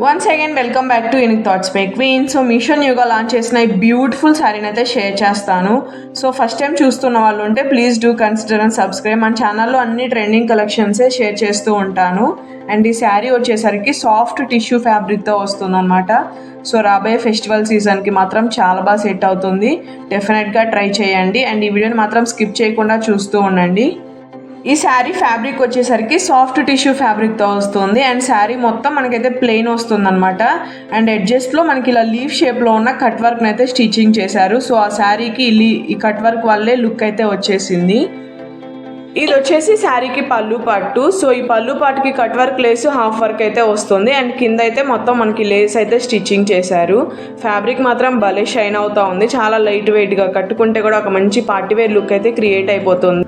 Once again welcome back to unique thoughts by queen. So Meesho న్యూగా launch చేసిన ఈ beautiful శారీని అయితే షేర్ చేస్తాను. సో ఫస్ట్ టైం చూస్తున్న వాళ్ళు ఉంటే please do consider and subscribe. మన ఛానల్లో అన్ని ట్రెండింగ్ కలెక్షన్సే షేర్ చేస్తూ ఉంటాను. అండ్ ఈ శారీ వచ్చేసరికి సాఫ్ట్ టిష్యూ ఫ్యాబ్రిక్తో వస్తుందన్నమాట. సో రాబోయే ఫెస్టివల్ సీజన్కి మాత్రం చాలా బాగా సెట్ అవుతుంది. డెఫినెట్గా ట్రై చేయండి అండ్ ఈ వీడియోని మాత్రం స్కిప్ చేయకుండా చూస్తూ ఉండండి. ఈ శారీ ఫ్యాబ్రిక్ వచ్చేసరికి సాఫ్ట్ టిష్యూ ఫ్యాబ్రిక్తో వస్తుంది అండ్ శారీ మొత్తం మనకైతే ప్లెయిన్ వస్తుంది అనమాట. అండ్ ఎడ్జస్ట్లో మనకి ఇలా లీఫ్ షేప్లో ఉన్న కట్ వర్క్ని అయితే స్టిచ్చింగ్ చేశారు. సో ఆ శారీకి ఈ కట్ వర్క్ వల్లే లుక్ అయితే వచ్చేసింది. ఇది వచ్చేసి శారీకి పళ్ళు పట్టు. సో ఈ పళ్ళు పాటుకి cut work lace half work అయితే వస్తుంది అండ్ కింద అయితే మొత్తం మనకి లేస్ అయితే స్టిచ్చింగ్ చేశారు. ఫ్యాబ్రిక్ మాత్రం భలే షైన్ అవుతూ ఉంది. చాలా లైట్ వెయిట్గా కట్టుకుంటే కూడా ఒక మంచి పార్టీవేర్ లుక్ అయితే క్రియేట్ అయిపోతుంది.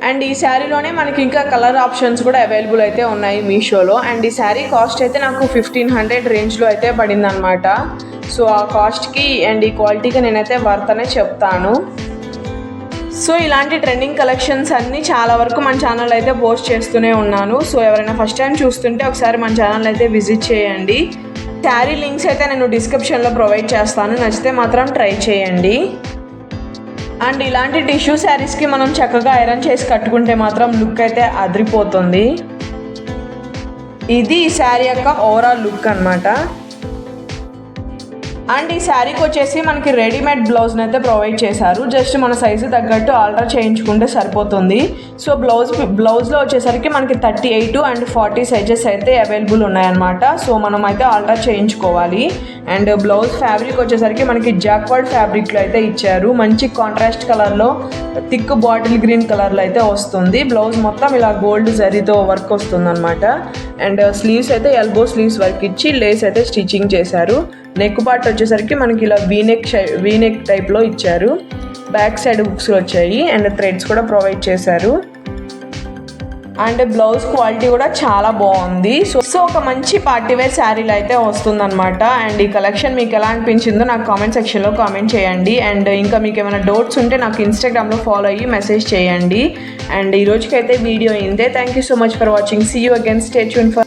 అండ్ ఈ శారీలోనే మనకి ఇంకా కలర్ ఆప్షన్స్ కూడా అవైలబుల్ అయితే ఉన్నాయి మీషోలో. అండ్ ఈ శారీ కాస్ట్ అయితే నాకు 1500 రేంజ్లో అయితే పడింది అనమాట. సో ఆ కాస్ట్కి అండ్ ఈ క్వాలిటీకి నేనైతే వర్త్ అనే చెప్తాను. సో ఇలాంటి ట్రెండింగ్ కలెక్షన్స్ అన్నీ చాలా వరకు మన ఛానల్ అయితే పోస్ట్ చేస్తూనే ఉన్నాను. సో ఎవరైనా ఫస్ట్ టైం చూస్తుంటే ఒకసారి మన ఛానల్ అయితే విజిట్ చేయండి. శారీ లింక్స్ అయితే నేను డిస్క్రిప్షన్లో ప్రొవైడ్ చేస్తాను. నచ్చితే మాత్రం ట్రై చేయండి. అండ్ ఇలాంటి టిష్యూ శారీస్కి మనం చక్కగా ఐరన్ చేసి కట్టుకుంటే మాత్రం లుక్ అయితే అదిరిపోతుంది. ఇది ఈ శారీ యొక్క ఓవరాల్ లుక్ అనమాట. అండ్ ఈ శారీకి వచ్చేసి మనకి రెడీమేడ్ బ్లౌజ్ని అయితే ప్రొవైడ్ చేశారు. జస్ట్ మన సైజు తగ్గట్టు ఆల్టర్ చేయించుకుంటే సరిపోతుంది. సో బ్లౌజ్లో వచ్చేసరికి మనకి 38 అండ్ 40 సైజెస్ అయితే అవైలబుల్ ఉన్నాయన్నమాట. సో మనం అయితే ఆల్టర్ చేయించుకోవాలి. అండ్ బ్లౌజ్ ఫ్యాబ్రిక్ వచ్చేసరికి మనకి జాక్వర్డ్ ఫ్యాబ్రిక్లో అయితే ఇచ్చారు. మంచి కాంట్రాస్ట్ కలర్లో థిక్ బాటిల్ గ్రీన్ కలర్లో అయితే వస్తుంది. బ్లౌజ్ మొత్తం ఇలా గోల్డ్ జరీతో వర్క్ వస్తుంది అనమాట. అండ్ స్లీవ్స్ అయితే ఎల్బో స్లీవ్స్ వర్క్ ఇచ్చి లేస్ అయితే స్టిచ్చింగ్ చేశారు. నెక్ పార్ట్ వచ్చేసరికి మనకి ఇలా వీనెక్ టైప్లో ఇచ్చారు. బ్యాక్ సైడ్ బుక్స్ వచ్చాయి అండ్ థ్రెడ్స్ కూడా ప్రొవైడ్ చేశారు. అండ్ బ్లౌజ్ క్వాలిటీ కూడా చాలా బాగుంది. సో ఒక మంచి పార్టీవేర్ శారీలు అయితే వస్తుందన్నమాట. అండ్ ఈ కలెక్షన్ మీకు ఎలా అనిపించిందో నాకు కామెంట్ సెక్షన్లో కామెంట్ చేయండి. అండ్ ఇంకా మీకు ఏమైనా డౌట్స్ ఉంటే నాకు ఇన్స్టాగ్రామ్లో ఫాలో అయ్యి మెసేజ్ చేయండి. అండ్ ఈ రోజుకైతే వీడియో ఇంతే. Thank you so much for watching. See you again. Stay tune for